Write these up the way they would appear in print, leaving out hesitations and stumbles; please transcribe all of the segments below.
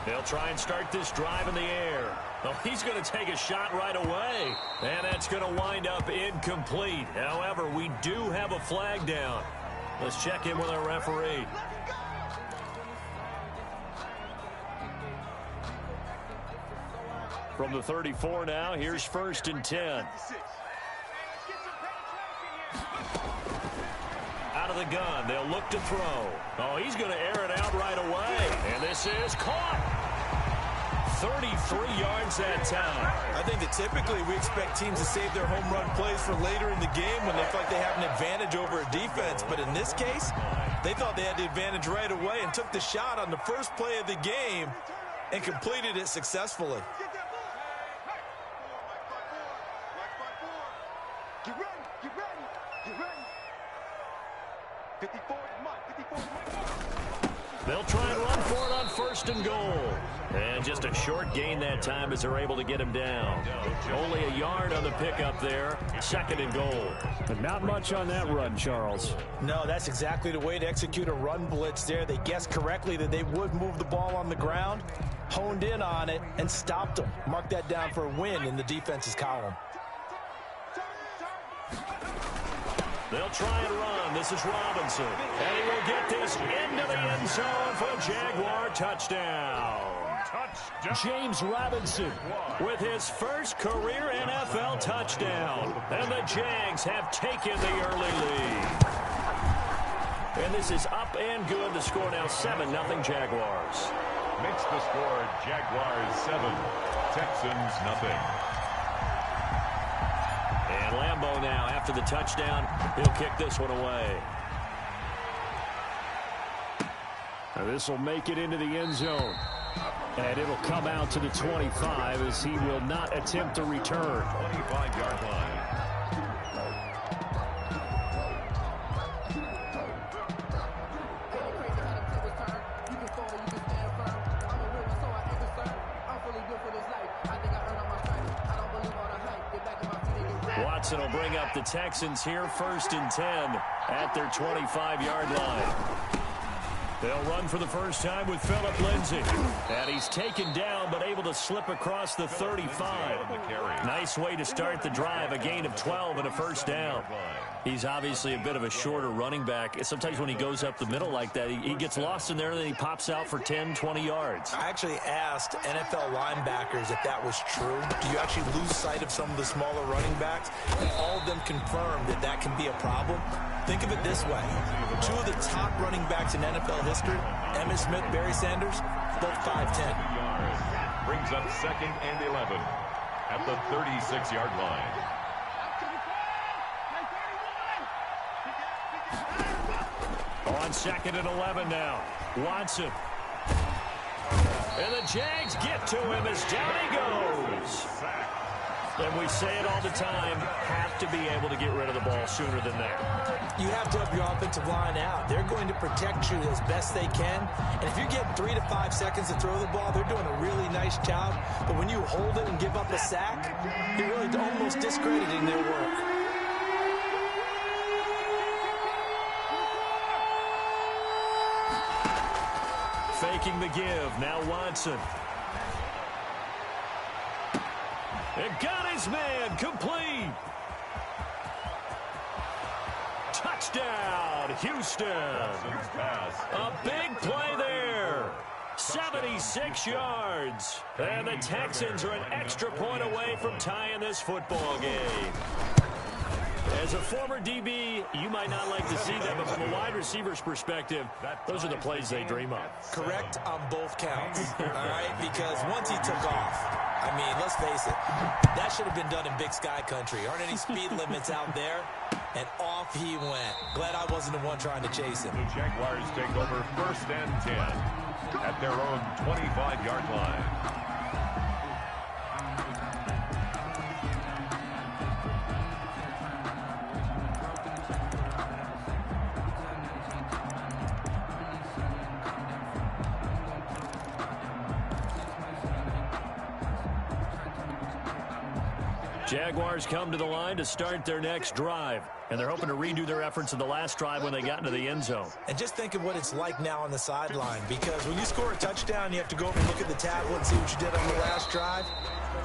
They'll try and start this drive in the air. Oh, he's going to take a shot right away. And that's going to wind up incomplete. However, we do have a flag down. Let's check in with our referee. From the 34 now, here's 1st and 10. Out of the gun, they'll look to throw. Oh, he's going to air it out right away. And this is caught. 33 yards that time. I think that typically we expect teams to save their home run plays for later in the game when they feel like they have an advantage over a defense. But in this case, they thought they had the advantage right away and took the shot on the first play of the game and completed it successfully. They'll try and run for it on 1st and goal. And just a short gain that time as they're able to get him down. Only a yard on the pickup there. 2nd and goal. But not much on that run, Charles. No, that's exactly the way to execute a run blitz there. They guessed correctly that they would move the ball on the ground, honed in on it, and stopped them. Mark that down for a win in the defense's column. They'll try and run. This is Robinson. And he will get this into the end zone for a Jaguar touchdown. James Robinson with his first career NFL touchdown. And the Jags have taken the early lead. And this is up and good. The score now 7-0 Jaguars. Makes the score Jaguars 7, Texans nothing. And Lambeau now, after the touchdown, he'll kick this one away. This will make it into the end zone. And it'll come out to the 25 as he will not attempt to return. 25-yard line. Watson will bring up the Texans here, 1st and 10 at their 25-yard line. They'll run for the first time with Phillip Lindsay. And he's taken down but able to slip across the 35. Nice way to start the drive, a gain of 12 and a 1st down. He's obviously a bit of a shorter running back. Sometimes when he goes up the middle like that, he gets lost in there and then he pops out for 10, 20 yards. I actually asked NFL linebackers if that was true. Do you actually lose sight of some of the smaller running backs? And all of them confirmed that that can be a problem. Think of it this way. 2 of the top running backs in NFL history, Emmitt Smith, Barry Sanders, both 5'10". Brings up 2nd and 11 at the 36-yard line. On 2nd and 11 now. Watson. And the Jags get to him as down he goes. And we say it all the time, have to be able to get rid of the ball sooner than that. You have to help your offensive line out. They're going to protect you as best they can. And if you're getting 3 to 5 seconds to throw the ball, they're doing a really nice job. But when you hold it and give up a sack, you're really almost discrediting their work. Faking the give. Now Watson. And got his man complete. Touchdown, Houston. A big play there. 76 yards. And the Texans are an extra point away from tying this football game. As a former DB, you might not like to see that, but from a wide receiver's perspective, those are the plays they dream of. Correct on both counts, all right? Because once he took off, I mean, let's face it, that should have been done in Big Sky Country. Aren't any speed limits out there? And off he went. Glad I wasn't the one trying to chase him. The Jaguars take over 1st and 10 at their own 25-yard line. Jaguars come to the line to start their next drive, and they're hoping to redo their efforts in the last drive when they got into the end zone. And just think of what it's like now on the sideline, because when you score a touchdown, you have to go over and look at the tablet and see what you did on the last drive.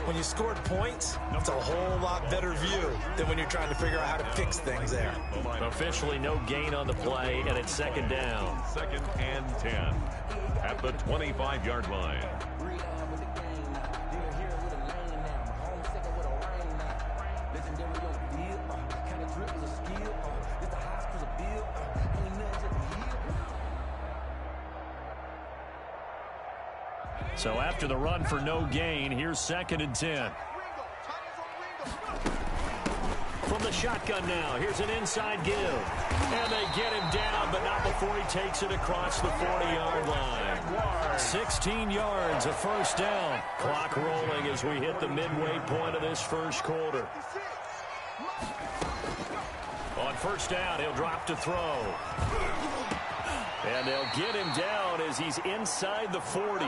When you scored points, it's a whole lot better view than when you're trying to figure out how to fix things there. Officially no gain on the play, and it's second down. 2nd and 10 at the 25-yard line. So after the run for no gain, here's 2nd and 10. From the shotgun now, here's an inside give. And they get him down, but not before he takes it across the 40-yard line. 16 yards, a first down. Clock rolling as we hit the midway point of this first quarter. On first down, he'll drop to throw. And they'll get him down as he's inside the 40.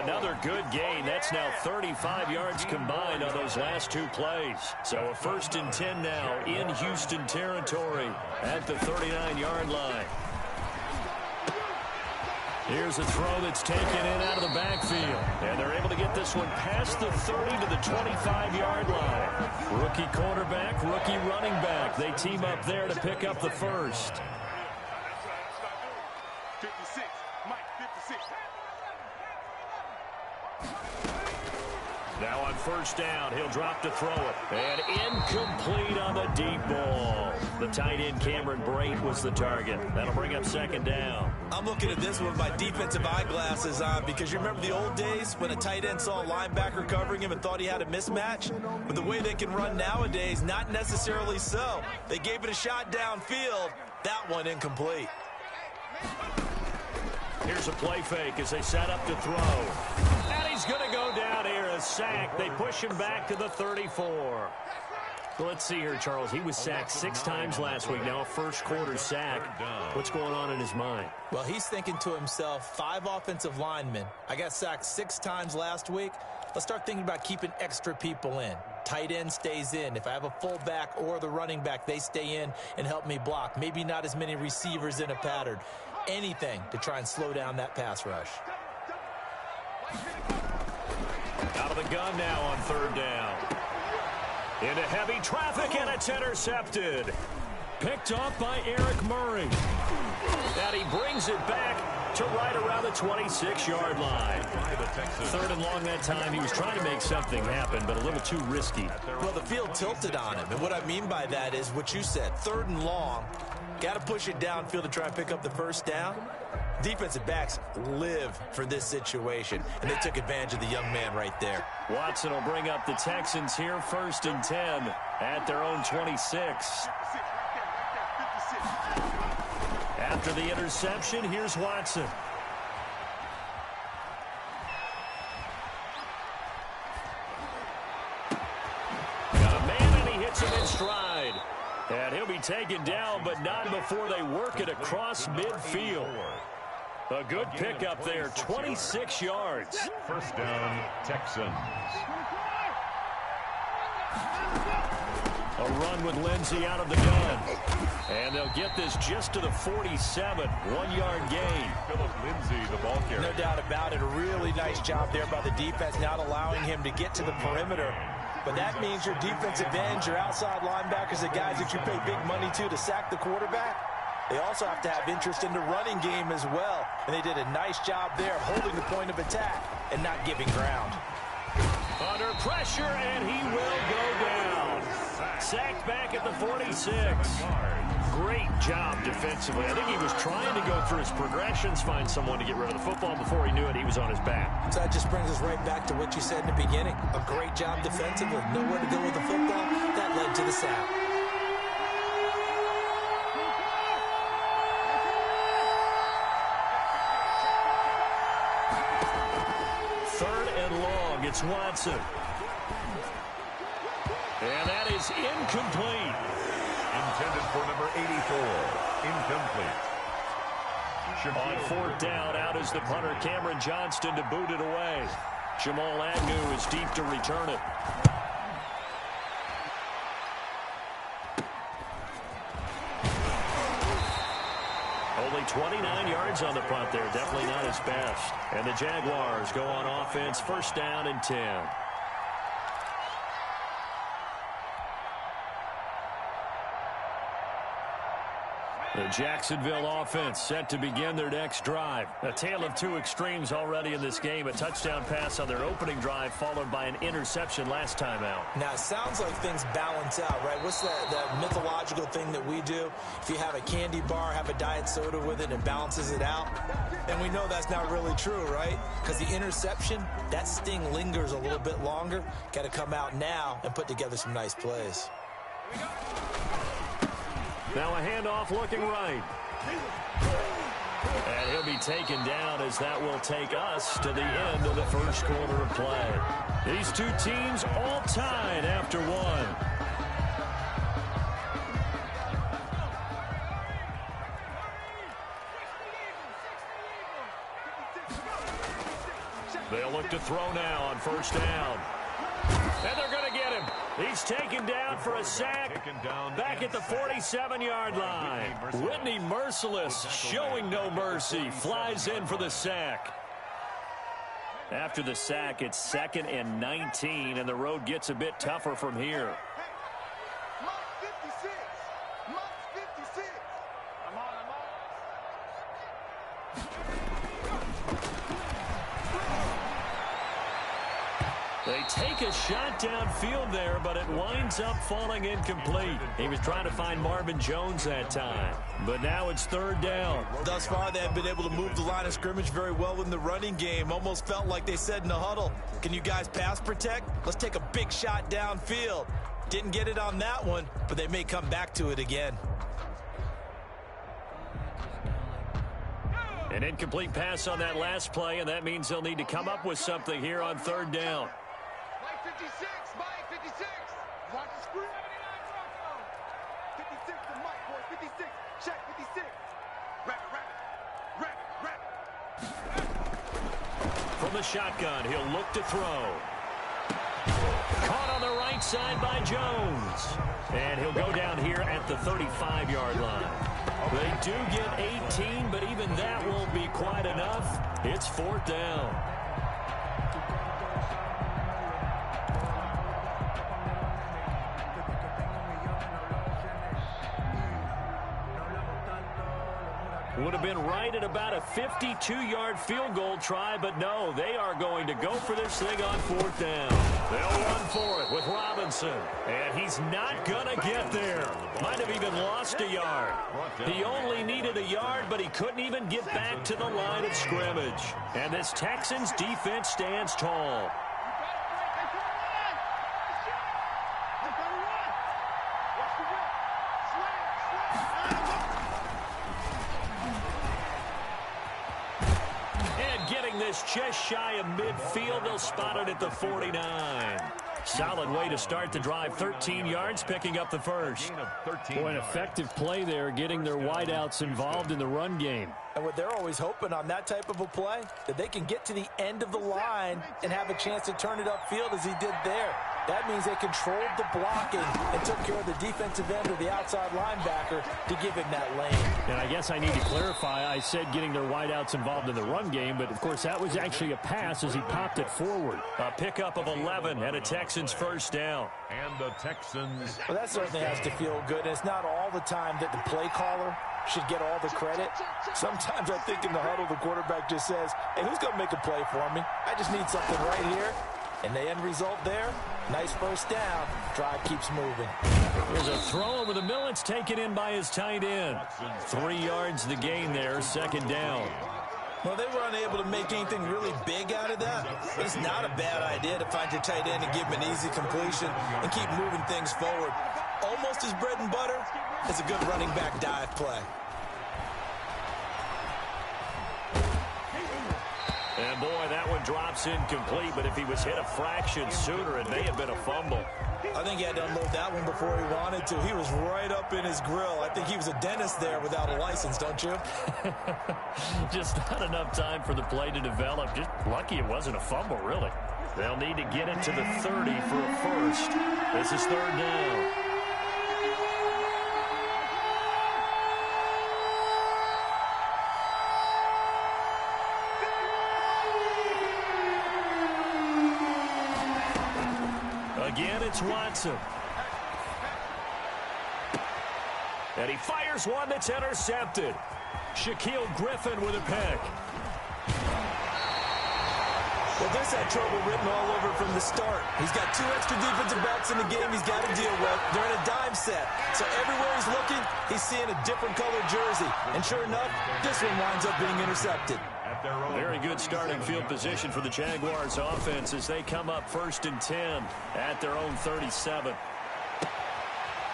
Another good gain. That's now 35 yards combined on those last two plays. So a 1st and 10 now in Houston territory at the 39-yard line. Here's a throw that's taken in out of the backfield. And they're able to get this one past the 30 to the 25-yard line. Rookie quarterback, rookie running back. They team up there to pick up the first. Now on first down, he'll drop to throw it. And incomplete on the deep ball. The tight end, Cameron Brate, was the target. That'll bring up 2nd down. I'm looking at this with my defensive eyeglasses on, because you remember the old days when a tight end saw a linebacker covering him and thought he had a mismatch? But the way they can run nowadays, not necessarily so. They gave it a shot downfield. That one incomplete. Here's a play fake as they set up to throw. And he's going to go down here, a sack. They push him back to the 34. Well, let's see here, Charles. He was sacked 6 times last week. Now a first quarter sack. What's going on in his mind? Well, he's thinking to himself, 5 offensive linemen. I got sacked 6 times last week. Let's start thinking about keeping extra people in. Tight end stays in. If I have a fullback or the running back, they stay in and help me block. Maybe not as many receivers in a pattern. Anything to try and slow down that pass rush. Out of the gun now on 3rd down. Into heavy traffic, and it's intercepted. Picked off by Eric Murray. And he brings it back to right around the 26-yard line. 3rd and long that time. He was trying to make something happen, but a little too risky. Well, the field tilted on him. And what I mean by that is what you said. 3rd and long. Got to push it downfield to try and pick up the first down. Defensive backs live for this situation, and they took advantage of the young man right there. Watson will bring up the Texans here, 1st and 10 at their own 26. After the interception, here's Watson. Got a man, and he hits him in stride. And he'll be taken down, but not before they work it across midfield. A good pickup there, 26 yards. 1st down, Texans. A run with Lindsey out of the gun. And they'll get this just to the 47, 1-yard gain. Philip Lindsay, the ball carrier. No doubt about it. A really nice job there by the defense, not allowing him to get to the perimeter. But that means your defensive ends, your outside linebackers, the guys that you pay big money to sack the quarterback, they also have to have interest in the running game as well. And they did a nice job there holding the point of attack and not giving ground. Under pressure, and he will go down. Sacked back at the 46. Great job defensively. I think he was trying to go through his progressions, find someone to get rid of the football. Before he knew it, he was on his back. So that just brings us right back to what you said in the beginning. A great job defensively. Nowhere to go with the football. That led to the sack. Third and long. It's Watson. And that is incomplete. Intended for number 84. Incomplete. On 4th down, out is the punter, Cameron Johnston, to boot it away. Jamal Agnew is deep to return it. Only 29 yards on the punt there. Definitely not his best. And the Jaguars go on offense, first down and 10. The Jacksonville offense set to begin their next drive. A tale of two extremes already in this game. A touchdown pass on their opening drive, followed by an interception last time out. Now, it sounds like things balance out, right? What's that mythological thing that we do? If you have a candy bar, have a diet soda with it, and balances it out. And we know that's not really true, right? Because the interception, that sting lingers a little bit longer. Got to come out now and put together some nice plays. Now a handoff looking right. And he'll be taken down as that will take us to the end of the first quarter of play. These two teams all tied after one. They'll look to throw now on first down. And they're going to get him. He's taken down for a sack back at the 47-yard line. Whitney Merciless, showing no mercy, flies in for the sack. After the sack, it's 2nd and 19, and the road gets a bit tougher from here. They take a shot downfield there, but it winds up falling incomplete. He was trying to find Marvin Jones that time. But now it's 3rd down. Thus far, they have been able to move the line of scrimmage very well in the running game. Almost felt like they said in the huddle, can you guys pass protect? Let's take a big shot downfield. Didn't get it on that one, but they may come back to it again. An incomplete pass on that last play, and that means they'll need to come up with something here on 3rd down. 56, Mike, 56. Watch the screen. 56 to Mike, boy, 56. Check, 56. Rabbit. From the shotgun, he'll look to throw. Caught on the right side by Jones. And he'll go down here at the 35-yard line. They do get 18, but even that won't be quite enough. It's 4th down. Would have been right at about a 52-yard field goal try, but no, they are going to go for this thing on 4th down. They'll run for it with Robinson, and he's not going to get there. Might have even lost a yard. He only needed a yard, but he couldn't even get back to the line of scrimmage. And this Texans defense stands tall. Just shy of midfield. They'll spot it at the 49. Solid way to start the drive. 13 yards, picking up the first. Boy, an effective play there, getting their wideouts involved in the run game. And what they're always hoping on that type of a play, that they can get to the end of the line and have a chance to turn it upfield as he did there. That means they controlled the blocking and took care of the defensive end or the outside linebacker to give him that lane. And I guess I need to clarify, I said getting their wideouts involved in the run game, but of course that was actually a pass as he popped it forward. A pickup of 11 and a Texans first down. And the Texans. Well, that certainly has to feel good. And it's not all the time that the play caller should get all the credit. Sometimes I think in the huddle, the quarterback just says, hey, who's going to make a play for me? I just need something right here. And the end result there, nice first down. Drive keeps moving. There's a throw over the middle. It's taken in by his tight end. 3 yards the gain there, 2nd down. Well, they were unable to make anything really big out of that. But it's not a bad idea to find your tight end and give him an easy completion and keep moving things forward. Almost as bread and butter as a good running back dive play. And boy, that one drops incomplete, but if he was hit a fraction sooner, it may have been a fumble. I think he had to unload that one before he wanted to. He was right up in his grill. I think he was a dentist there without a license, don't you? Just not enough time for the play to develop. Just lucky it wasn't a fumble, really. They'll need to get it to the 30 for a first. This is 3rd down. Again, it's Watson. And he fires one that's intercepted. Shaquille Griffin with a pick. Well, this had trouble written all over from the start. He's got 2 extra defensive backs in the game he's got to deal with. They're in a dime set. So everywhere he's looking, he's seeing a different colored jersey. And sure enough, this one winds up being intercepted. Very good starting field position for the Jaguars offense as they come up 1st and 10 at their own 37.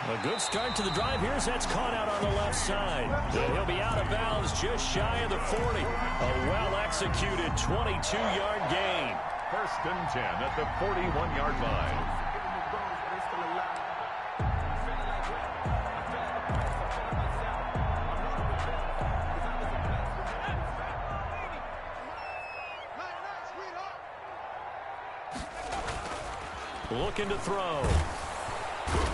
A good start to the drive here as that's caught out on the left side. And he'll be out of bounds just shy of the 40. A well-executed 22-yard gain. 1st and 10 at the 41-yard line. Looking to throw.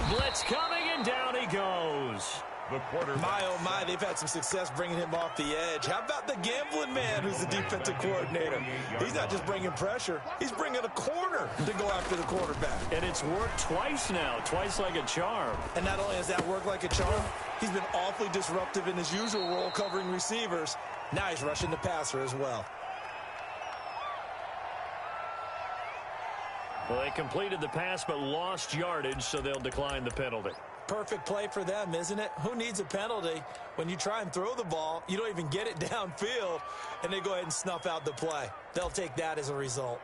Blitz coming, and down he goes. The quarterback. My, oh my, they've had some success bringing him off the edge. How about the gambling man who's the defensive coordinator? He's not just bringing pressure. He's bringing a corner to go after the quarterback. And it's worked twice now, twice like a charm. And not only has that worked like a charm, he's been awfully disruptive in his usual role covering receivers. Now he's rushing the passer as well. Well, they completed the pass but lost yardage, so they'll decline the penalty. Perfect play for them, isn't it? Who needs a penalty? When you try and throw the ball, you don't even get it downfield, and they go ahead and snuff out the play. They'll take that as a result.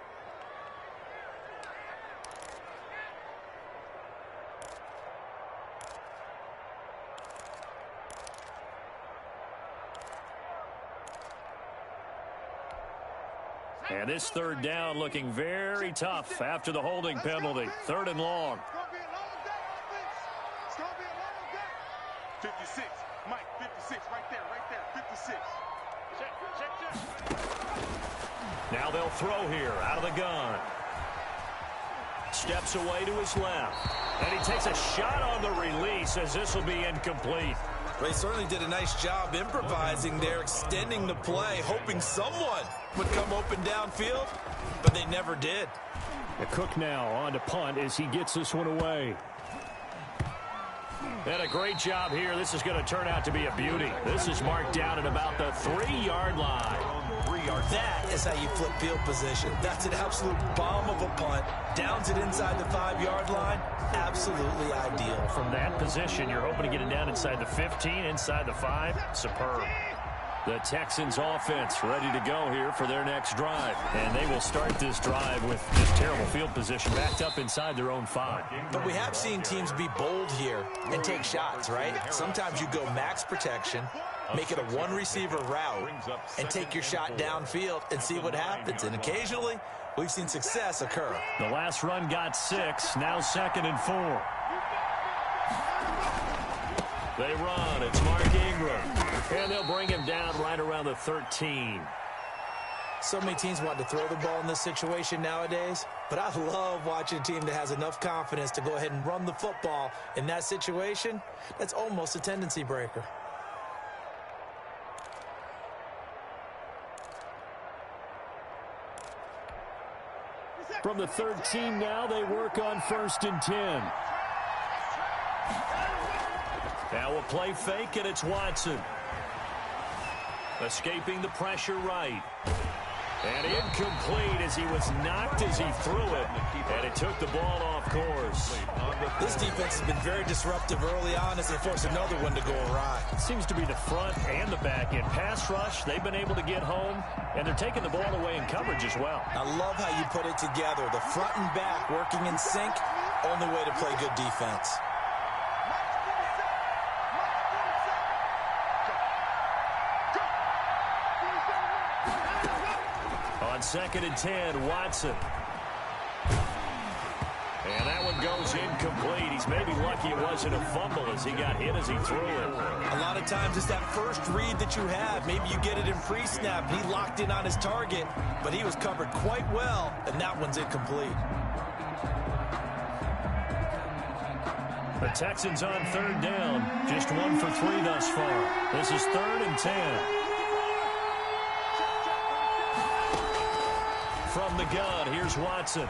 And this 3rd down looking very tough after the holding penalty. 3rd and long. It's going to be a long day. 56. Mike, 56. Right there. 56. Check. Now they'll throw here out of the gun. Steps away to his left. And he takes a shot on the release as this will be incomplete. Well, he certainly did a nice job improvising there, extending the play, hoping someone would come open downfield, but they never did. The Cook now on to punt as he gets this one away. And a great job here. This is going to turn out to be a beauty. This is marked down at about the 3-yard line. That is how you flip field position. That's an absolute bomb of a punt. Downs it inside the 5-yard line. Absolutely ideal. From that position, you're hoping to get it down inside the 15, inside the 5. Superb. The Texans offense ready to go here for their next drive. And they will start this drive with just terrible field position backed up inside their own 5. But we have seen teams be bold here and take shots, right? Sometimes you go max protection, make it a 1-receiver route, and take your shot downfield and see what happens. And occasionally, we've seen success occur. The last run got 6, now 2nd and 4. They run. It's Mark Ingram. And they'll bring him down right around the 13. So many teams want to throw the ball in this situation nowadays, but I love watching a team that has enough confidence to go ahead and run the football in that situation. That's almost a tendency breaker. From the 13 now, they work on 1st and 10. Now a play fake, and it's Watson. Escaping the pressure right. And incomplete as he was knocked as he threw it. And it took the ball off course. This defense has been very disruptive early on as they force another one to go awry. Seems to be the front and the back end. Pass rush, they've been able to get home. And they're taking the ball away in coverage as well. I love how you put it together. The front and back working in sync. Only way to play good defense. On 2nd and 10, Watson. And that one goes incomplete. He's maybe lucky it wasn't a fumble as he got hit as he threw it. A lot of times it's that first read that you have. Maybe you get it in pre-snap. He locked in on his target, but he was covered quite well, and that one's incomplete. The Texans on 3rd down. Just 1 for 3 thus far. This is 3rd and 10. From the gun, here's Watson.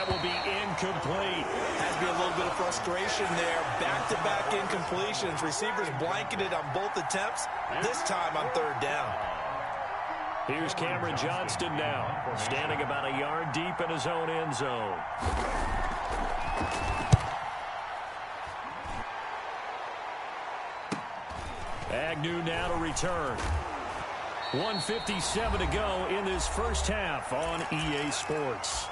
that will be incomplete. Has to be a little bit of frustration there. Back-to-back incompletions. Receivers blanketed on both attempts. This time on third down. Here's Cameron Johnston now, standing about a yard deep in his own end zone. Agnew now to return. 1:57 to go in this first half on EA Sports.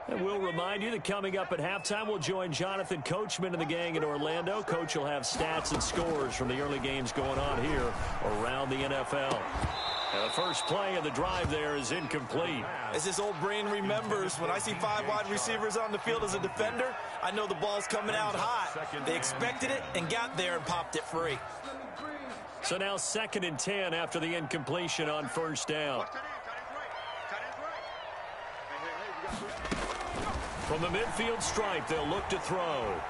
And we'll remind you that coming up at halftime, we'll join Jonathan Coachman and the gang in Orlando. Coach will have stats and scores from the early games going on here around the NFL. And the first play of the drive there is incomplete. As this old brain remembers, when I see 5 wide receivers on the field as a defender, I know the ball's coming out hot. They expected it and got there and popped it free. So now 2nd and 10 after the incompletion on first down. From the midfield stripe, they'll look to throw.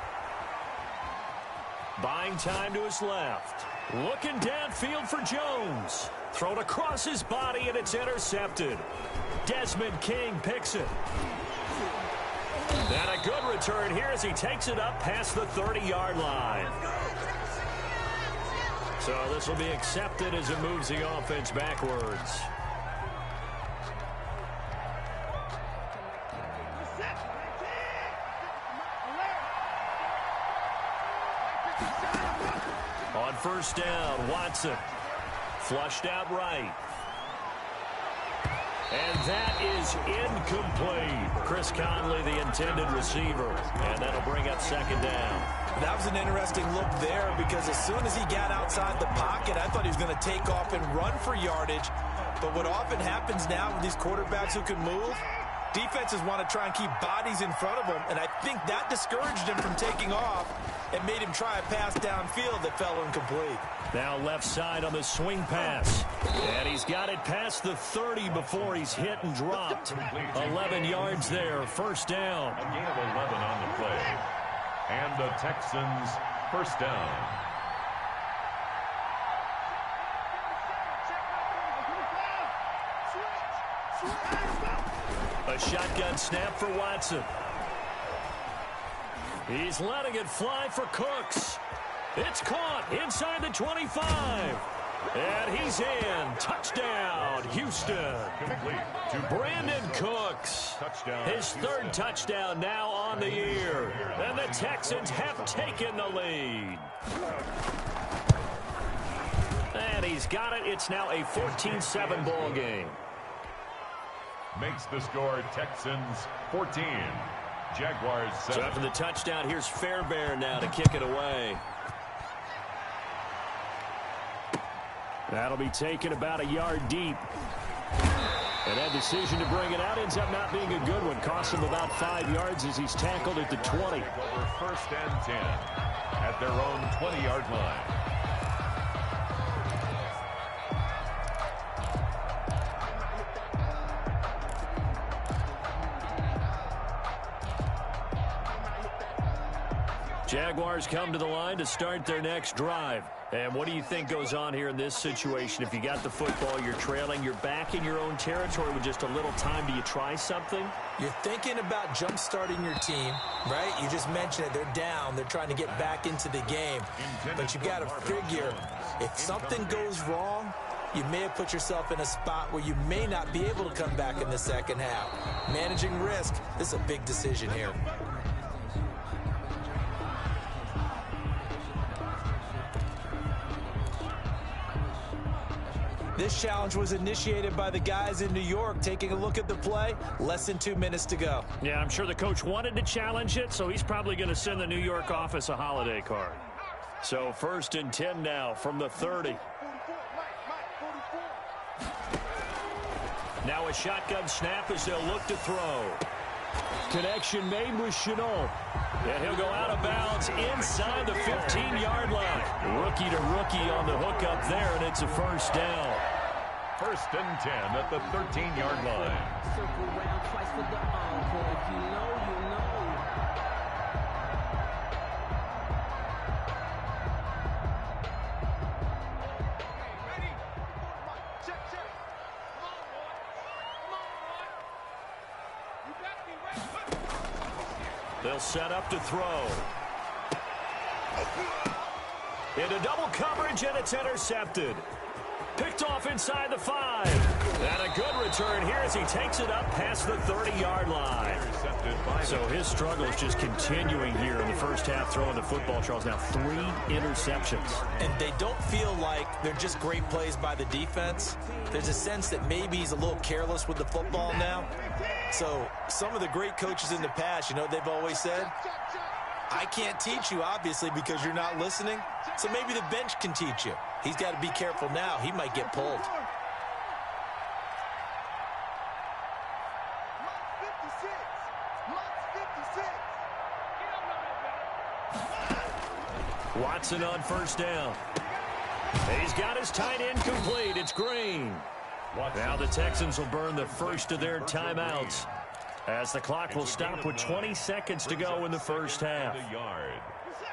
Buying time to his left. Looking downfield for Jones. Thrown across his body, and it's intercepted. Desmond King picks it. And a good return here as he takes it up past the 30-yard line. So this will be accepted as it moves the offense backwards. On first down, Watson. Flushed out right. And that is incomplete. Chris Conley, the intended receiver. And that'll bring up 2nd down. That was an interesting look there because as soon as he got outside the pocket, I thought he was going to take off and run for yardage. But what often happens now with these quarterbacks who can move, defenses want to try and keep bodies in front of them, and I think that discouraged him from taking off and made him try a pass downfield that fell incomplete. Now left side on the swing pass. And he's got it past the 30 before he's hit and dropped. 11 yards there, first down. A gain of 11 on the play. And the Texans first down. A shotgun snap for Watson. He's letting it fly for Cooks. It's caught inside the 25. And he's in. Touchdown, Houston. Complete to Brandon Cooks. Touchdown. His 3rd touchdown now on the year. And the Texans have taken the lead. And he's got it. It's now a 14-7 ball game. Makes the score Texans 14. Jaguars 7. So after the touchdown, here's Fairbairn now to kick it away. That'll be taken about a yard deep. And that decision to bring it out ends up not being a good one. Costs him about 5 yards as he's tackled at the 20. Over 1st and 10 at their own 20-yard line. Jaguars come to the line to start their next drive. And what do you think goes on here in this situation? If you got the football, you're trailing, you're back in your own territory with just a little time. Do you try something? You're thinking about jump-starting your team, right? You just mentioned it. They're down. They're trying to get back into the game. But you got to figure, if something goes wrong, you may have put yourself in a spot where you may not be able to come back in the second half. Managing risk, this is a big decision here. This challenge was initiated by the guys in New York. Taking a look at the play, less than 2 minutes to go. Yeah, I'm sure the coach wanted to challenge it, so he's probably going to send the New York office a holiday card. So 1st and 10 now from the 30. Now a shotgun snap as they'll look to throw. Connection made with Chenault. And he'll go out of bounds inside the 15-yard line. Rookie to rookie on the hook up there, and it's a first down. First and 10 at the 13-yard line. Circle round twice for the encore. If you know, you know. Ready? Check, check. Come on, boy. Come on, boy. You better be ready. They'll set up to throw. Into double coverage, and it's intercepted. Picked off inside the 5. And a good return here as he takes it up past the 30-yard line. So his struggle is just continuing here in the first half throwing the football, Charles. Now 3 interceptions. And they don't feel like they're just great plays by the defense. There's a sense that maybe he's a little careless with the football now. So some of the great coaches in the past, you know what they've always said? I can't teach you, obviously, because you're not listening. So maybe the bench can teach you. He's got to be careful now. He might get pulled. Watson on first down. He's got his tight end complete. It's Green. Now the Texans will burn the first of their timeouts as the clock will stop with 20 seconds to go in the first half.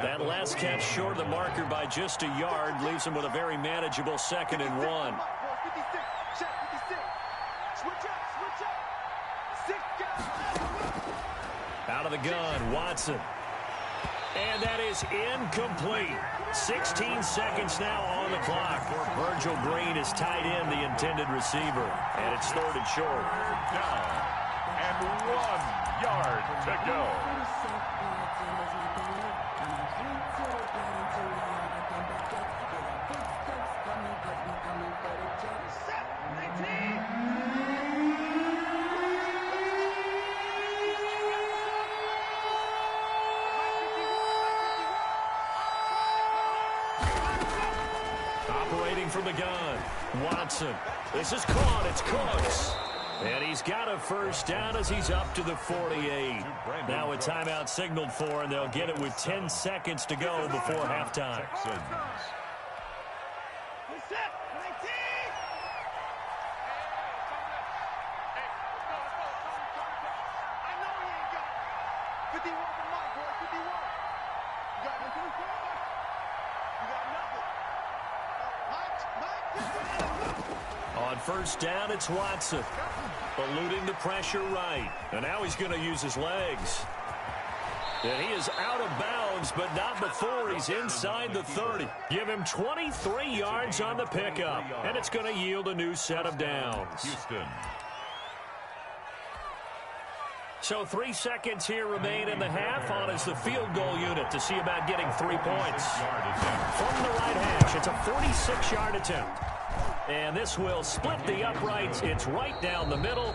That last catch short of the marker by just a yard leaves him with a very manageable 2nd and 1. Out of the gun, Watson. And that is incomplete. 16 seconds now on the clock. Virgil Green is tied in, the intended receiver. And it's 3rd and short. Down. And 1 yard to go. Operating from the gun, Watson. This is caught. It's Cooks. And he's got a first down as he's up to the 48. Now a timeout signaled for, and they'll get it with 10 seconds to go before halftime. On first down, it's Watson. Eluding the pressure right. And now he's going to use his legs. And he is out of bounds, but not before he's inside the 30. Give him 23 yards on the pickup. And it's going to yield a new set of downs. Houston. So 3 seconds here remain in the half. On is the field goal unit to see about getting 3 points. From the right hash, it's a 46-yard attempt. And this will split the uprights. It's right down the middle.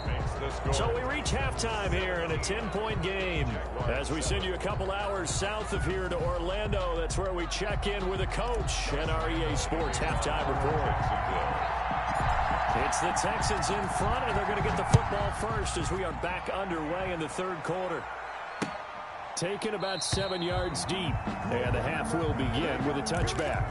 So we reach halftime here in a 10-point game. As we send you a couple hours south of here to Orlando, that's where we check in with a coach and our EA Sports halftime report. It's the Texans in front, and they're going to get the football first as we are back underway in the 3rd quarter. Taken about 7 yards deep, and the half will begin with a touchback.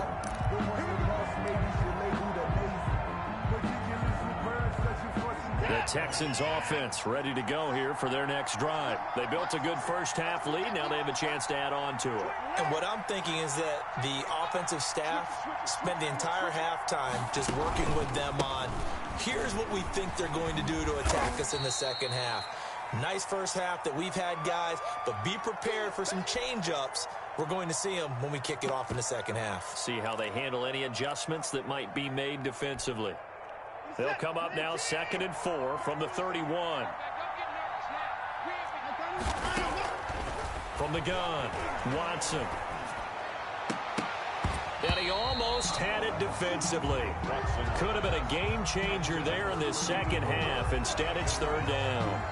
The Texans offense ready to go here for their next drive. They built a good first half lead. Now they have a chance to add on to it. And what I'm thinking is that the offensive staff spent the entire halftime just working with them on, here's what we think they're going to do to attack us in the second half. Nice first half that we've had, guys, but be prepared for some change-ups. We're going to see them when we kick it off in the second half. See how they handle any adjustments that might be made defensively. They'll come up now 2nd and 4 from the 31. From the gun, Watson. And he almost had it defensively. Could have been a game changer there in this second half. Instead, it's 3rd down.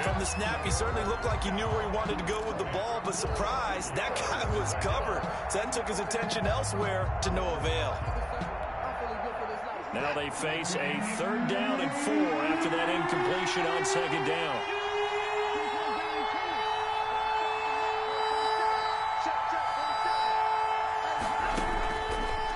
From the snap, he certainly looked like he knew where he wanted to go with the ball, but surprise, that guy was covered. So that took his attention elsewhere to no avail. Now they face a 3rd down and 4 after that incompletion on 2nd down.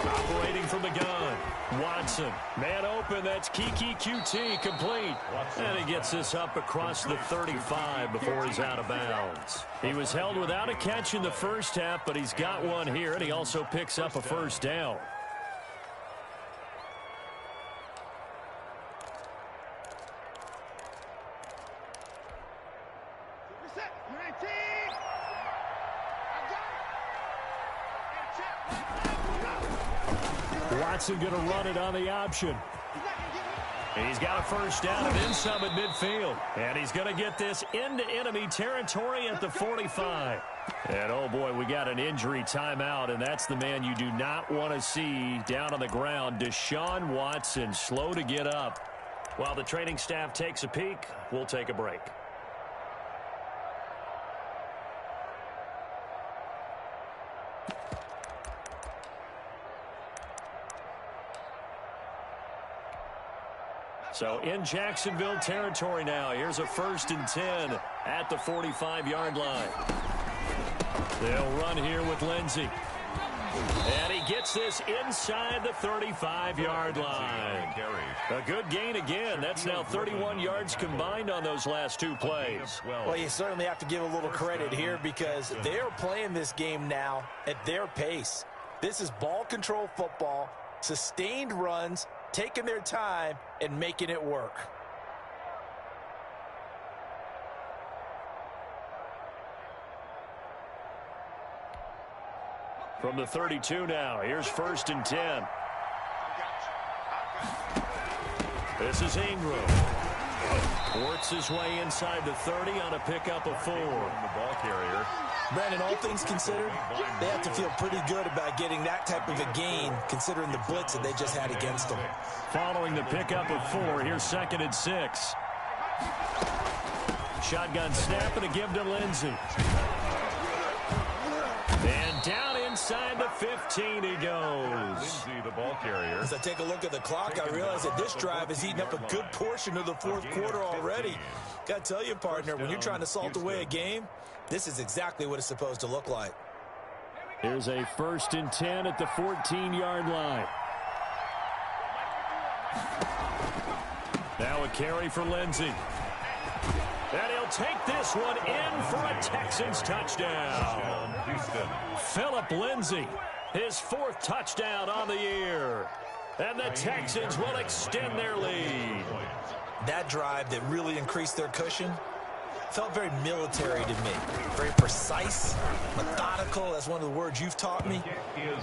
Operating from the gun, Watson, man open, that's Kiki QT, complete. And he gets this up across the 35 before he's out of bounds. He was held without a catch in the first half, but he's got one here, and he also picks up a first down. Watson going to run it on the option. He's got a first down and then some at midfield. And he's going to get this into enemy territory at the 45. And, oh, boy, we got an injury timeout, and that's the man you do not want to see down on the ground. Deshaun Watson, slow to get up. While the training staff takes a peek, we'll take a break. So in Jacksonville territory now. Here's a 1st and 10 at the 45-yard line. They'll run here with Lindsey. And he gets this inside the 35-yard line. A good gain again. That's now 31 yards combined on those last two plays. Well, you certainly have to give a little credit here because they're playing this game now at their pace. This is ball control football, sustained runs, taking their time and making it work. From the 32 now, here's 1st and 10. This is Ingram. Works his way inside the 30 on a pickup of 4. The ball carrier. Brandon, all things considered, they have to feel pretty good about getting that type of a gain considering the blitz that they just had against them. Following the pickup of 4, here's 2nd and 6. Shotgun snap and a give to Lindsey. And down inside the 15 he goes. Lindsey, the ball carrier. As I take a look at the clock, I realize that this drive has eaten up a good portion of the fourth quarter already. Got to tell you, partner, when you're trying to salt away a game, this is exactly what it's supposed to look like. Here's a 1st and 10 at the 14-yard line. Now a carry for Lindsey. And he'll take this one in for a Texans touchdown. Phillip Lindsay, his 4th touchdown on the year. And the Texans will extend their lead. That drive that really increased their cushion felt very military to me. Very precise, methodical. That's one of the words you've taught me.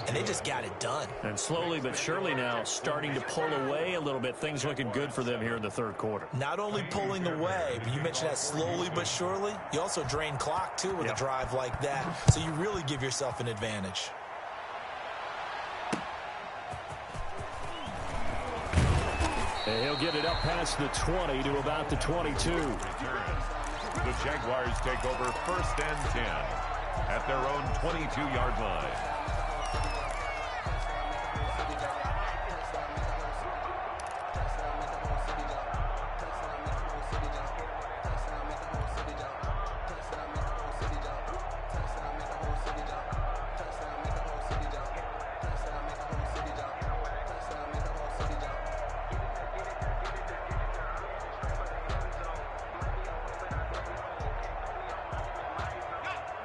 And they just got it done. And slowly but surely now starting to pull away a little bit. Things looking good for them here in the 3rd quarter. Not only pulling away, but you mentioned that slowly but surely. You also drain clock, too, with a drive like that. So you really give yourself an advantage. And he'll get it up past the 20 to about the 22. The Jaguars take over 1st and 10 at their own 22-yard line.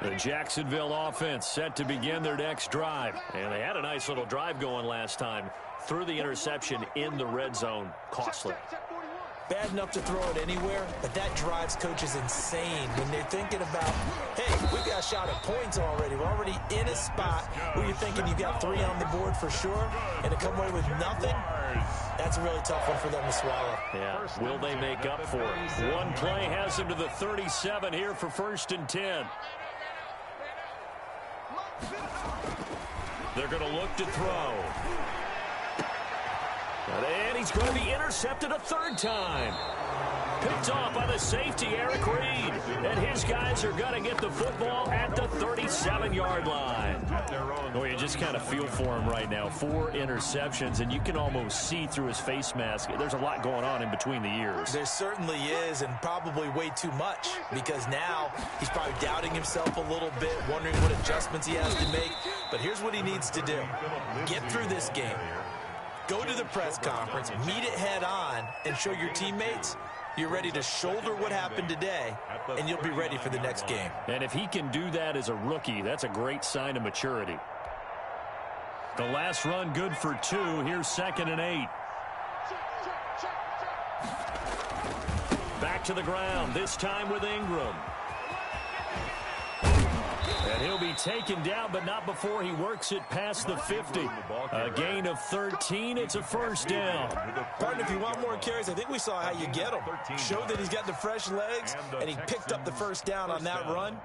The Jacksonville offense set to begin their next drive. And they had a nice little drive going last time. Threw the interception in the red zone. Costly. Bad enough to throw it anywhere, but that drives coaches insane when they're thinking about, hey, we got a shot at points already. We're already in a spot where you're thinking you got 3 on the board for sure, and to come away with nothing, that's a really tough one for them to swallow. Yeah, will they make up for it? One play has them to the 37 here for 1st and 10. They're going to look to throw. And he's going to be intercepted a 3rd time. Picked off by the safety, Eric Reed. And his guys are going to get the football at the 37-yard line. Well, you just kind of feel for him right now. 4 interceptions, and you can almost see through his face mask. There's a lot going on in between the ears. There certainly is, and probably way too much, because now he's probably doubting himself a little bit, wondering what adjustments he has to make. But here's what he needs to do. Get through this game. Go to to the press conference, meet it head on, and show your teammates you're ready to shoulder what happened today, and you'll be ready for the next game. And if he can do that as a rookie, that's a great sign of maturity. The last run good for 2. Here's 2nd and 8. Back to the ground, this time with Ingram. And he'll be taken down, but not before he works it past the 50. A gain of 13. It's a first down. Partner, if you want more carries, I think we saw how you get him. Showed that he's got the fresh legs, and he picked up the first down on that run.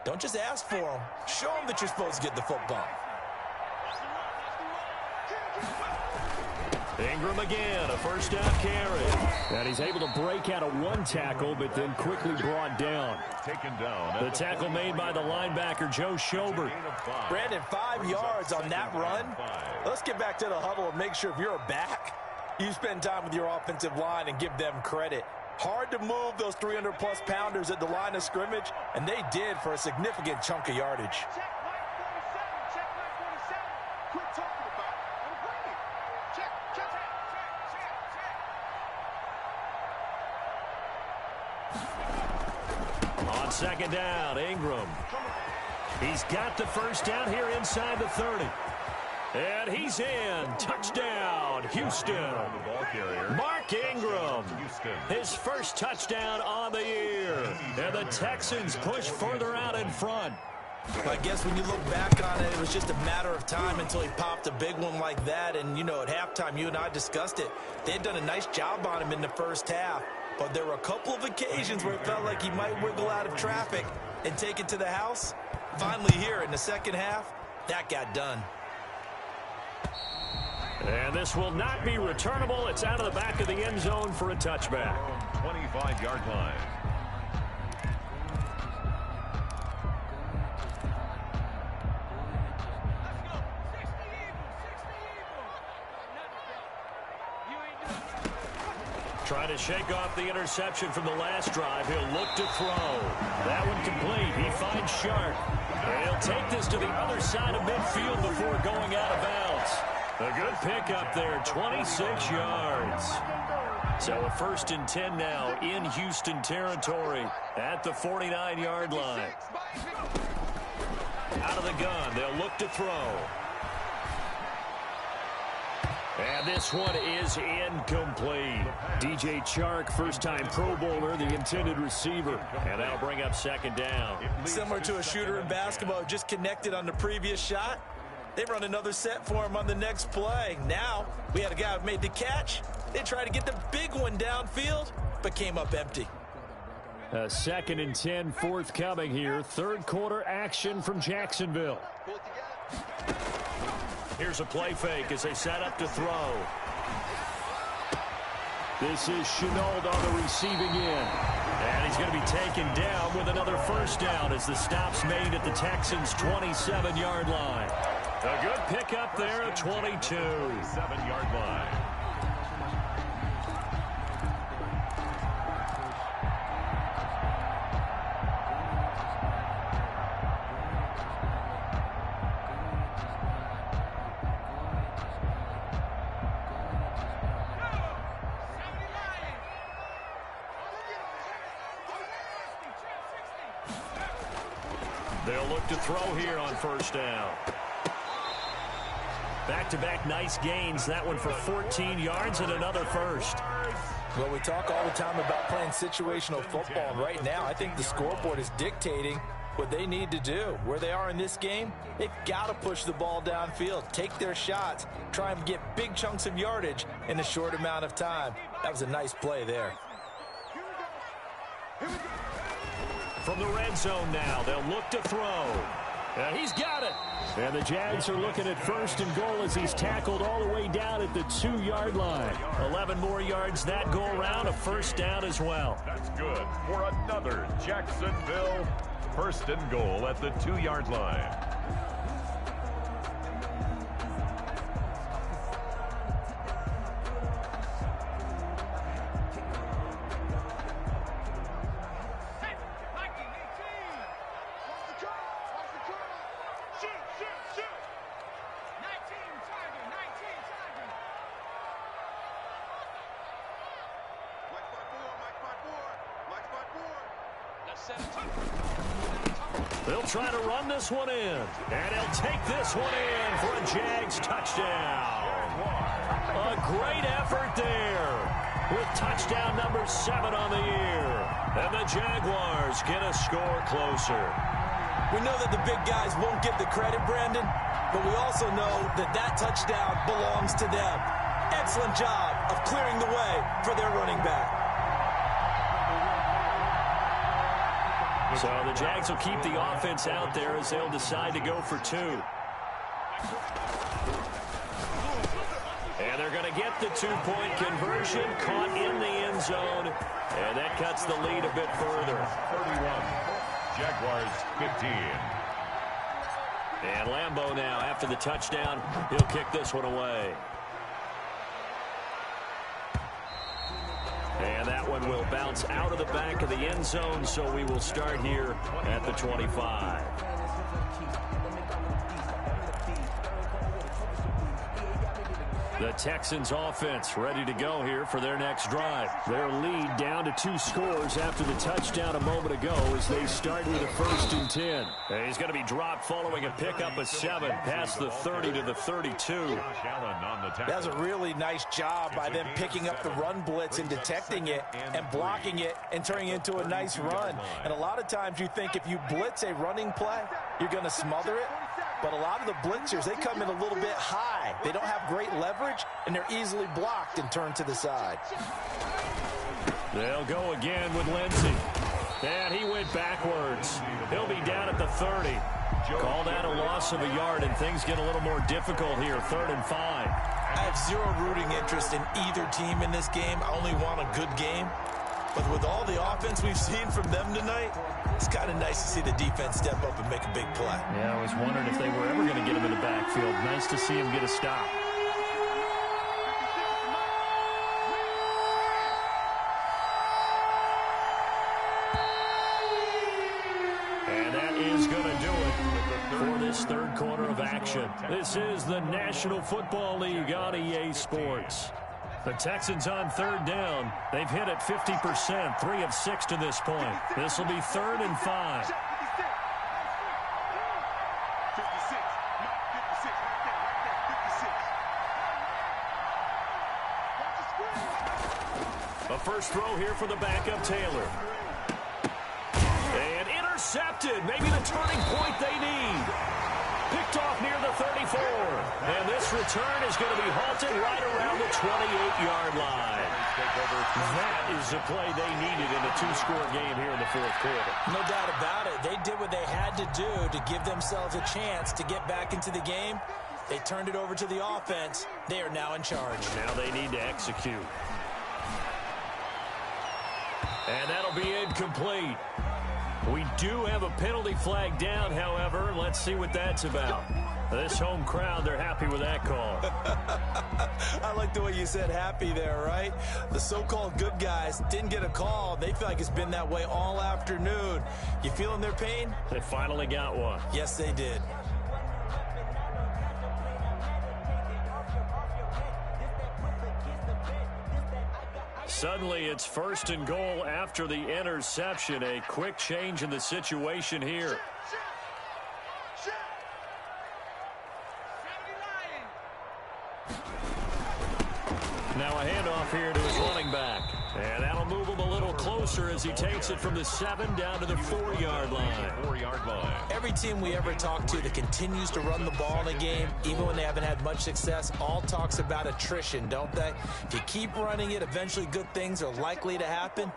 Don't just ask for him. Show him that you're supposed to get the football. Ingram again, a first down carry. And he's able to break out of 1 tackle, but then quickly brought down. Taken down. The tackle made by the linebacker, Joe Schobert. Brandon, 5 yards on that run. Let's get back to the huddle and make sure if you're a back, you spend time with your offensive line and give them credit. Hard to move those 300-plus pounders at the line of scrimmage, and they did for a significant chunk of yardage. On 2nd down, Ingram. He's got the first down here inside the 30. And he's in. Touchdown, Houston. Mark Ingram, his first touchdown on the year. And the Texans push further out in front. I guess when you look back on it, it was just a matter of time until he popped a big one like that. And, you know, at halftime, you and I discussed it. They had done a nice job on him in the first half. But there were a couple of occasions where it felt like he might wiggle out of traffic and take it to the house. Finally here in the second half, that got done. And this will not be returnable. It's out of the back of the end zone for a touchback. 25-yard line. Trying to shake off the interception from the last drive. He'll look to throw. That one complete. He finds Sharp. And he'll take this to the other side of midfield before going out of bounds. A good pickup there, 26 yards. So a 1st and 10 now in Houston territory at the 49-yard line. Out of the gun, they'll look to throw. And this one is incomplete. DJ Chark, first-time Pro Bowler, the intended receiver. And that'll bring up 2nd down. Similar to a shooter in basketball, just connected on the previous shot. They run another set for him on the next play. Now, we had a guy who made the catch. They tried to get the big one downfield, but came up empty. A 2nd and 10 forthcoming here. 3rd quarter action from Jacksonville. Here's a play fake as they set up to throw. This is Chenault on the receiving end. And he's going to be taken down with another first down as the stop's made at the Texans' 27-yard line. A good pickup there at 22. 7-yard line. They'll look to throw here on first down. Back-to-back nice gains. That one for 14 yards and another first. Well, we talk all the time about playing situational football. And right now, I think the scoreboard is dictating what they need to do. Where they are in this game, they've got to push the ball downfield, take their shots, try and get big chunks of yardage in a short amount of time. That was a nice play there. From the red zone now, they'll look to throw. And he's got it. And the Jags are looking at 1st and goal as he's tackled all the way down at the 2-yard line. 11 more yards that go around, a first down as well. That's good for another Jacksonville 1st and goal at the 2-yard line. They'll try to run this one in. And he'll take this one in for a Jags touchdown. A great effort there with touchdown number 7 on the year. And the Jaguars get a score closer. We know that the big guys won't get the credit, Brandon, but we also know that that touchdown belongs to them. Excellent job of clearing the way for their running back. So the Jags will keep the offense out there as they'll decide to go for 2. And they're going to get the 2-point conversion, caught in the end zone, and that cuts the lead a bit further. 31, Jaguars 15. And Lambeau now, after the touchdown, he'll kick this one away. And that one will bounce out of the back of the end zone, so we will start here at the 25. The Texans offense ready to go here for their next drive. Their lead down to 2 scores after the touchdown a moment ago as they start with a 1st and 10. And he's going to be dropped following a pickup of 7 past the 30 to the 32. That was a really nice job by them picking up the run blitz and detecting it and blocking it and turning it into a nice run. And a lot of times you think if you blitz a running play, you're going to smother it. But a lot of the blitzers, they come in a little bit high. They don't have great leverage, and they're easily blocked and turned to the side. They'll go again with Lindsey. And he went backwards. He'll be down at the 30. Call that a loss of a yard, and things get a little more difficult here. 3rd and 5. I have zero rooting interest in either team in this game. I only want a good game. But with all the offense we've seen from them tonight, it's kind of nice to see the defense step up and make a big play. Yeah, I was wondering if they were ever going to get him in the backfield. Nice to see him get a stop. And that is going to do it for this 3rd quarter of action. This is the National Football League on EA Sports. The Texans on 3rd down. They've hit it 50%, 3 of 6 to this point. This will be 3rd and 5. 56, Mike, 56, right there, 56. A first throw here for the backup Taylor. And intercepted. Maybe the turning point they need. Picked off near the 34. And this return is going to be halted right around the 28-yard line. That is the play they needed in a 2-score game here in the 4th quarter. No doubt about it. They did what they had to do to give themselves a chance to get back into the game. They turned it over to the offense. They are now in charge. Now they need to execute. And that'll be incomplete. We do have a penalty flag down, however. Let's see what that's about. This home crowd, they're happy with that call. I like the way you said happy there, right? The so-called good guys didn't get a call. They feel like it's been that way all afternoon. You feeling their pain? They finally got one. Yes, they did. Suddenly, it's 1st and goal after the interception. A quick change in the situation here. Now a handoff here to his running back. And that'll move him a little closer as he takes it from the 7 down to the 4-yard line. 4-yard line. Every team we ever talk to that continues to run the ball in a game, even when they haven't had much success, all talks about attrition, don't they? If you keep running it, eventually good things are likely to happen.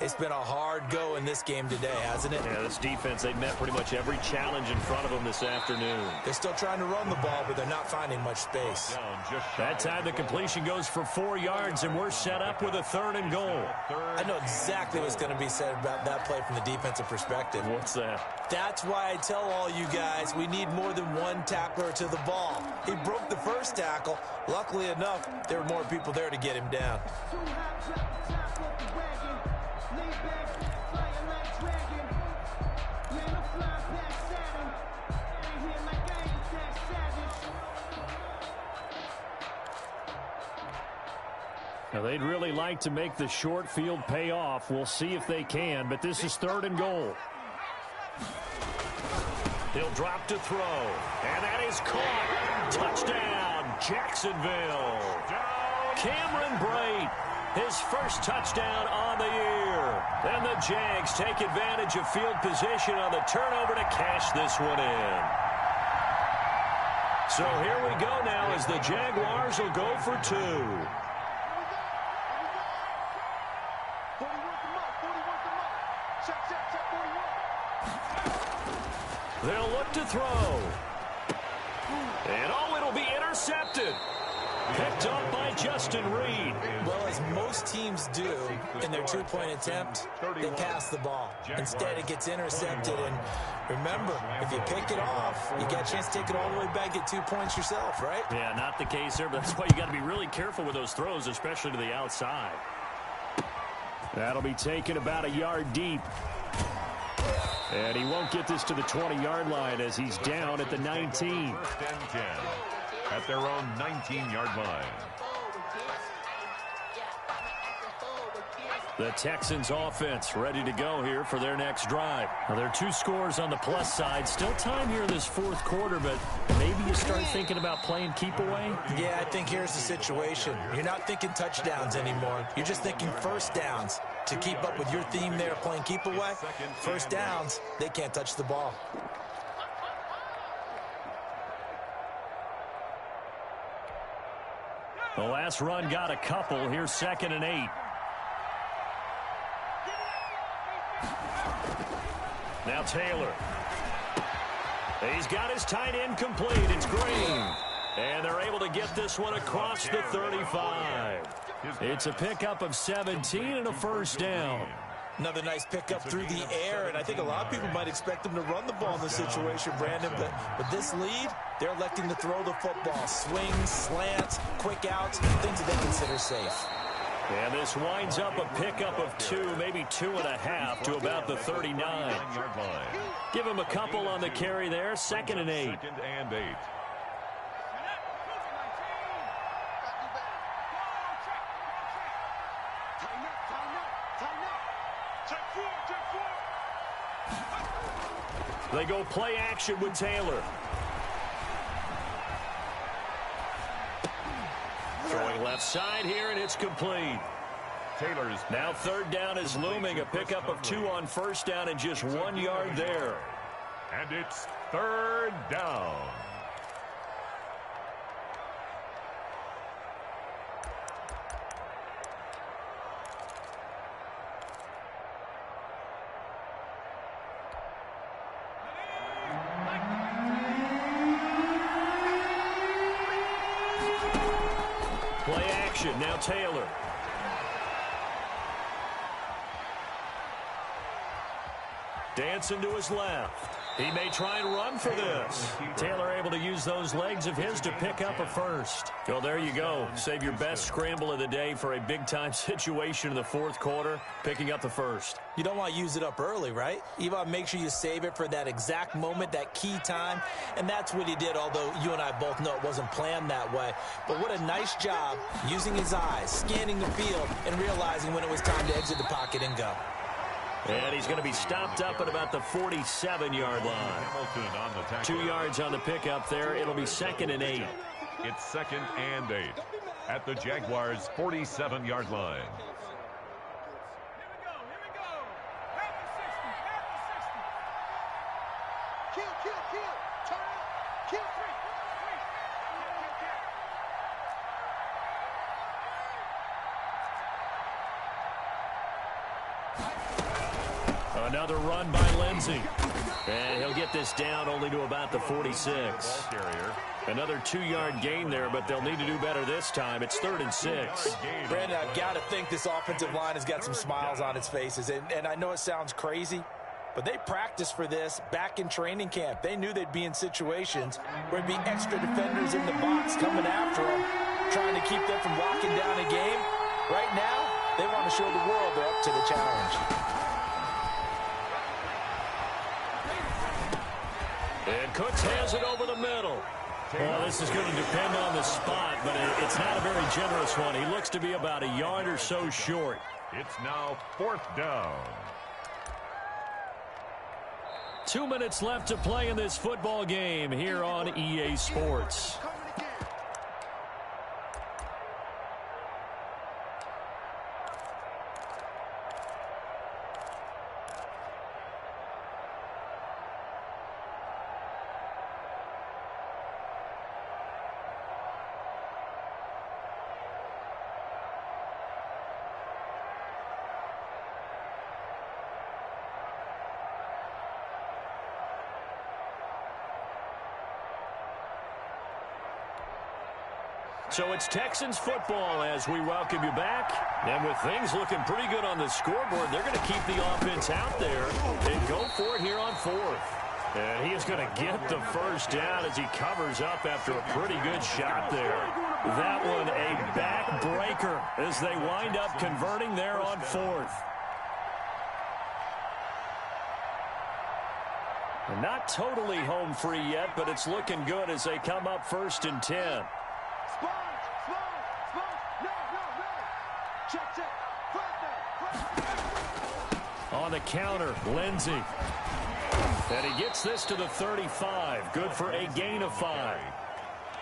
It's been a hard go in this game today, hasn't it? Yeah, this defense, they've met pretty much every challenge in front of them this afternoon. They're still trying to run the ball, but they're not finding much space. That time the completion goes for 4 yards, and we're set up with a 3rd and goal. I know exactly what's going to be said about that play from the defensive perspective. What's that? That's why I tell all you guys we need more than one tackler to the ball. He broke the first tackle. Luckily enough, there were more people there to get him down. Now, they'd really like to make the short field pay off. We'll see if they can, but this is 3rd and goal. He'll drop to throw, and that is caught. Touchdown, Jacksonville. Cameron Brate, his first touchdown on the year. And the Jags take advantage of field position on the turnover to cash this one in. So here we go now as the Jaguars will go for 2. They'll look to throw. And it'll be intercepted. Picked up by Justin Reed. Well, as most teams do in their 2-point attempt, they pass the ball. Instead, it gets intercepted. And remember, if you pick it off, you get a chance to take it all the way back, get 2 points yourself, right? Yeah, not the case there, but that's why you got to be really careful with those throws, especially to the outside. That'll be taken about a yard deep. And he won't get this to the 20-yard line as he's down at the 19. 1st and 10 at their own 19-yard line. The Texans offense ready to go here for their next drive. Now, there are 2 scores on the plus side. Still time here in this 4th quarter, but maybe you start thinking about playing keep away? Yeah, I think here's the situation. You're not thinking touchdowns anymore. You're just thinking first downs. To keep up with your theme there, playing keep away, first downs, they can't touch the ball. The last run got a couple. Here's 2nd and 8. Now Taylor. He's got his tight end complete. It's Green. And they're able to get this one across the 35. It's a pickup of 17 and a first down. Another nice pickup through the air, and I think a lot of people might expect them to run the ball in this situation, Brandon, but with this lead, they're electing to throw the football. Swings, slants, quick outs, things that they consider safe. And this winds up a pickup of 2, maybe 2.5 to about the 39. Give him a couple on the carry there, 2nd and 8. 2nd and 8. They go play action with Taylor. Throwing left side here, and it's complete. Taylor's now 3rd down is looming. A pickup of 2 on first down and just 1 yard there. And it's 3rd down. Play action, now Taylor. Dancing to his left. He may try and run for this. Taylor able to use those legs of his to pick up a first. Well, there you go. Save your best scramble of the day for a big-time situation in the 4th quarter, picking up the first. You don't want to use it up early, right? You want to make sure you save it for that exact moment, that key time, and that's what he did, although you and I both know it wasn't planned that way. But what a nice job using his eyes, scanning the field, and realizing when it was time to exit the pocket and go. And he's going to be stopped up at about the 47-yard line. 2 yards on the pickup there. It'll be 2nd and 8. It's 2nd and 8 at the Jaguars' 47-yard line. Another run by Lindsey. And he'll get this down only to about the 46. Another 2-yard gain there, but they'll need to do better this time. It's 3rd and 6. Brandon, I've got to think this offensive line has got some smiles on its faces. And I know it sounds crazy, but they practiced for this back in training camp. They knew they'd be in situations where there'd be extra defenders in the box coming after them, trying to keep them from locking down a game. Right now, they want to show the world they're up to the challenge. And Cooks has it over the middle. Well, this is going to depend on the spot, but it's not a very generous one. He looks to be about a yard or so short. It's now 4th down. 2 minutes left to play in this football game here on EA Sports. So it's Texans football as we welcome you back. And with things looking pretty good on the scoreboard, they're going to keep the offense out there and go for it here on 4th. And he is going to get the first down as he covers up after a pretty good shot there. That one a backbreaker as they wind up converting there on 4th. And not totally home free yet, but it's looking good as they come up 1st and 10. On the counter, Lindsey. And he gets this to the 35. Good for a gain of 5.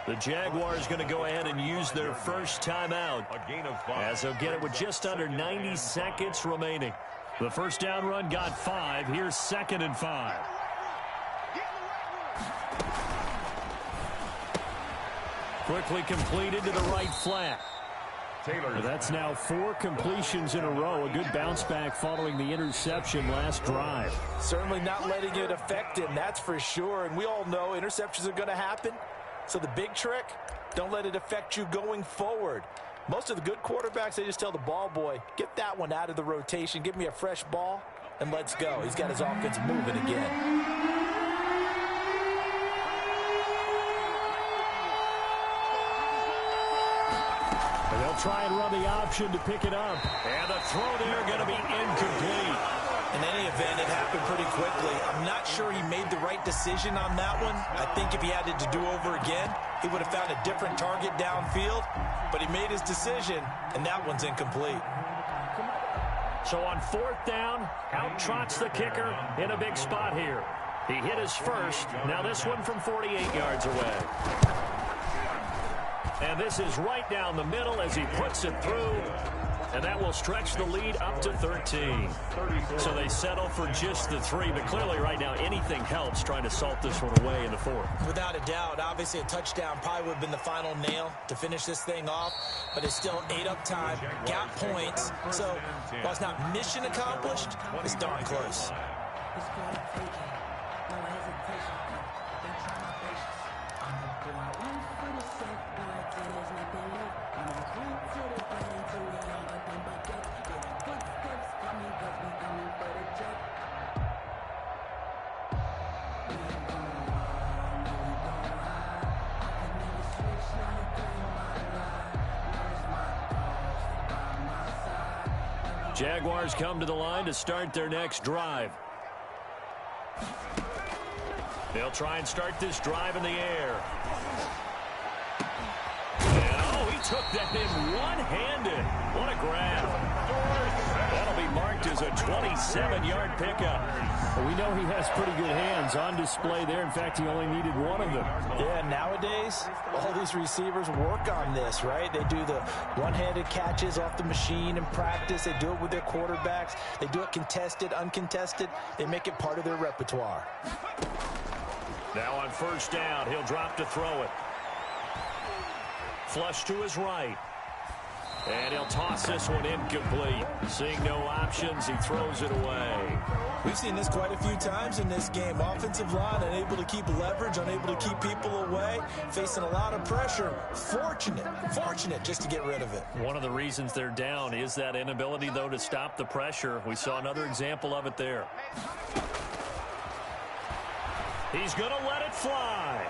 The Jaguars going to go ahead and use their first timeout, A gain of 5. as they'll get it with just under 90 seconds remaining. The first down run got 5. Here's 2nd and 5. Quickly completed to the right flat. Taylor. That's now 4 completions in a row. A good bounce back following the interception last drive. Certainly not letting it affect him, that's for sure. And we all know interceptions are going to happen. So the big trick, don't let it affect you going forward. Most of the good quarterbacks, they just tell the ball boy, get that one out of the rotation, give me a fresh ball, and let's go. He's got his offense moving again. They'll try and run the option to pick it up. And the throw there going to be incomplete. In any event, it happened pretty quickly. I'm not sure he made the right decision on that one. I think if he had it to do over again, he would have found a different target downfield. But he made his decision, and that one's incomplete. So on 4th down, out trots the kicker in a big spot here. He hit his first. Now this one from 48 yards away. And this is right down the middle as he puts it through. And that will stretch the lead up to 13. So they settle for just the 3. But clearly right now anything helps trying to salt this one away in the 4th. Without a doubt, obviously a touchdown probably would have been the final nail to finish this thing off. But it's still 8 up time, got points. So while it's not mission accomplished, it's darn close. Jaguars come to the line to start their next drive. They'll try and start this drive in the air. And oh, he took that in one-handed. What a grab. That'll be marked as a 27-yard pickup. Well, we know he has pretty good hands on display there. In fact, he only needed one of them. Yeah, nowadays, all these receivers work on this, right? They do the one-handed catches off the machine in practice. They do it with their quarterbacks. They do it contested, uncontested. They make it part of their repertoire. Now on 1st down, he'll drop to throw it. Flush to his right. And he'll toss this one incomplete. Seeing no options, he throws it away. We've seen this quite a few times in this game. Offensive line unable to keep leverage, unable to keep people away, facing a lot of pressure. Fortunate just to get rid of it. One of the reasons they're down is that inability, though, to stop the pressure. We saw another example of it there. He's going to let it fly.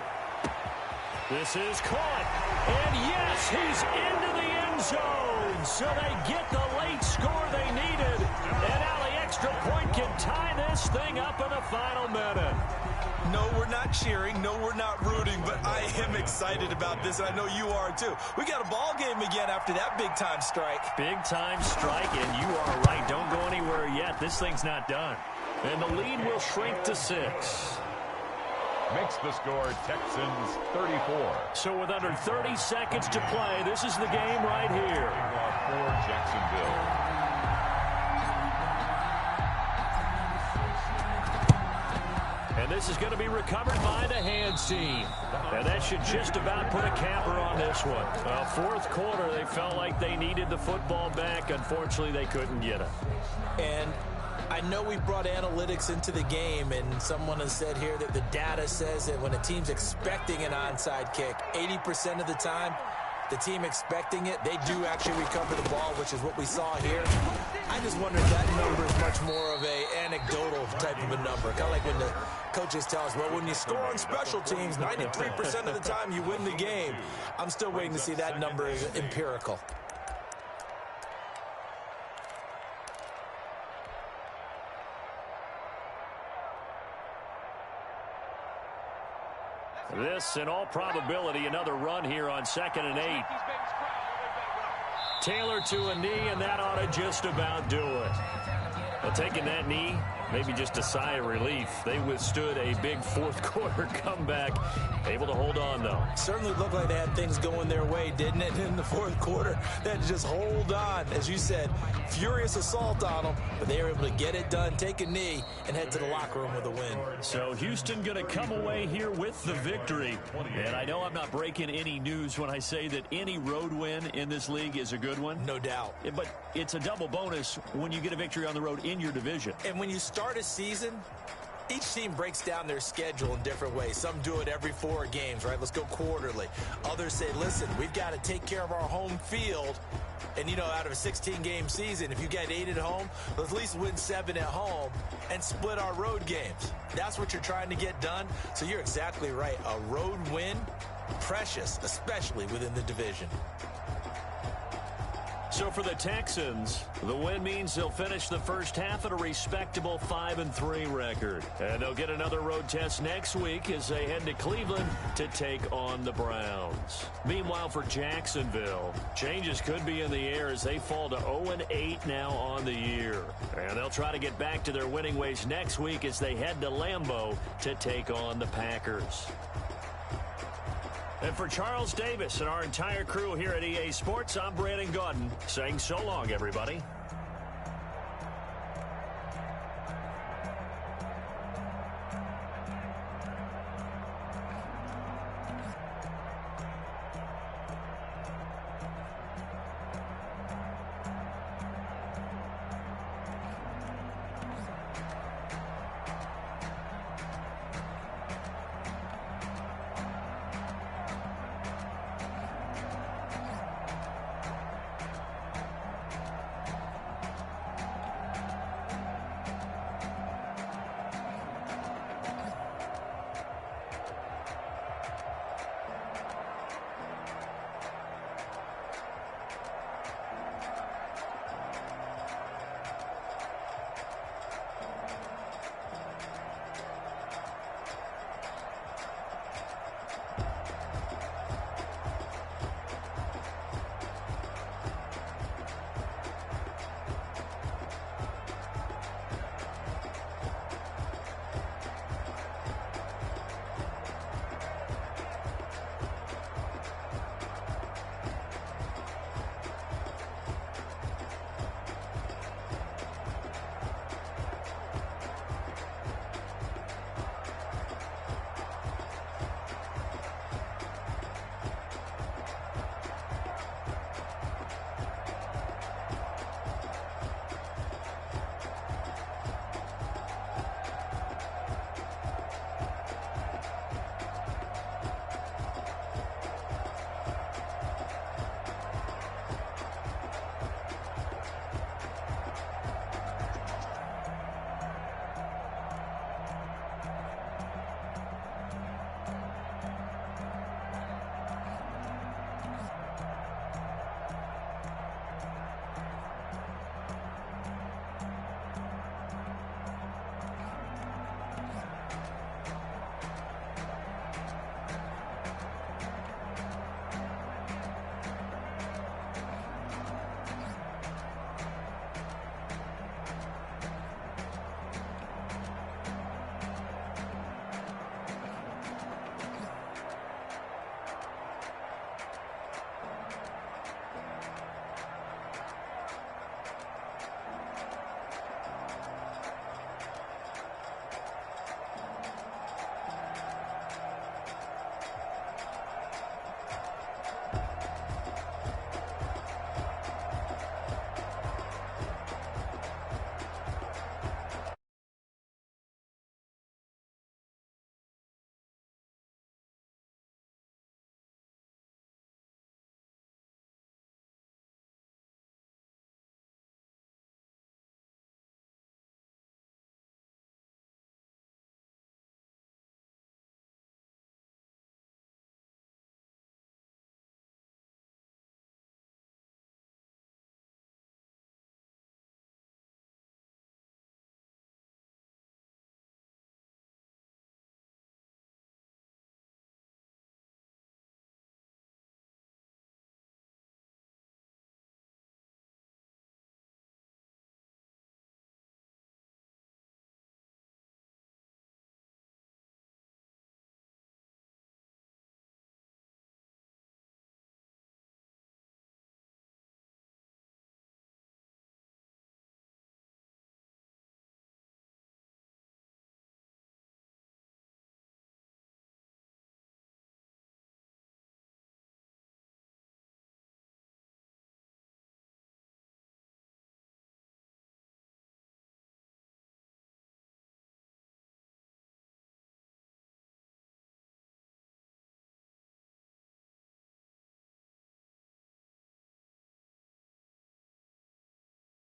This is caught. And yes, he's into the end zone. So they get the late score they needed. And now they extra point can tie this thing up in the final minute. No, we're not cheering. No, we're not rooting, but I am excited about this, and I know you are too. We got a ball game again after that big-time strike. Big-time strike, and you are right. Don't go anywhere yet. This thing's not done. And the lead will shrink to 6. Makes the score Texans 34. So with under 30 seconds to play, this is the game right here. For Jacksonville. And this is going to be recovered by the hands team. And that should just about put a capper on this one. Fourth quarter, they felt like they needed the football back. Unfortunately, they couldn't get it. And I know we brought analytics into the game, and someone has said here that the data says that when a team's expecting an onside kick, 80% of the time, the team expecting it, they do actually recover the ball, which is what we saw here. I just wonder if that number is much more of a anecdotal type of a number. Kind of like when the coaches tell us, well, when you score on special teams, 93% of the time you win the game. I'm still waiting to see that number is empirical. This, in all probability, another run here on 2nd and 8. Taylor to a knee, and that ought to just about do it. Well, taking that knee, maybe just a sigh of relief. They withstood a big fourth quarter comeback. Able to hold on, though. Certainly looked like they had things going their way, didn't it, in the fourth quarter? They had to just hold on. As you said, furious assault on them, but they were able to get it done, take a knee, and head to the locker room with a win. So Houston going to come away here with the victory. And I know I'm not breaking any news when I say that any road win in this league is a good one. No doubt. But it's a double bonus when you get a victory on the road in your division. And when you start a season, each team breaks down their schedule in different ways. Some do it every 4 games, right? Let's go quarterly. Others say, listen, we've got to take care of our home field. And, you know, out of a 16-game season, if you get 8 at home, let's at least win 7 at home and split our road games. That's what you're trying to get done. So you're exactly right. A road win, precious, especially within the division. So for the Texans, the win means they'll finish the first half at a respectable 5-3 record. And they'll get another road test next week as they head to Cleveland to take on the Browns. Meanwhile, for Jacksonville, changes could be in the air as they fall to 0-8 now on the year. And they'll try to get back to their winning ways next week as they head to Lambeau to take on the Packers. And for Charles Davis and our entire crew here at EA Sports, I'm Brandon Gaudin saying so long, everybody.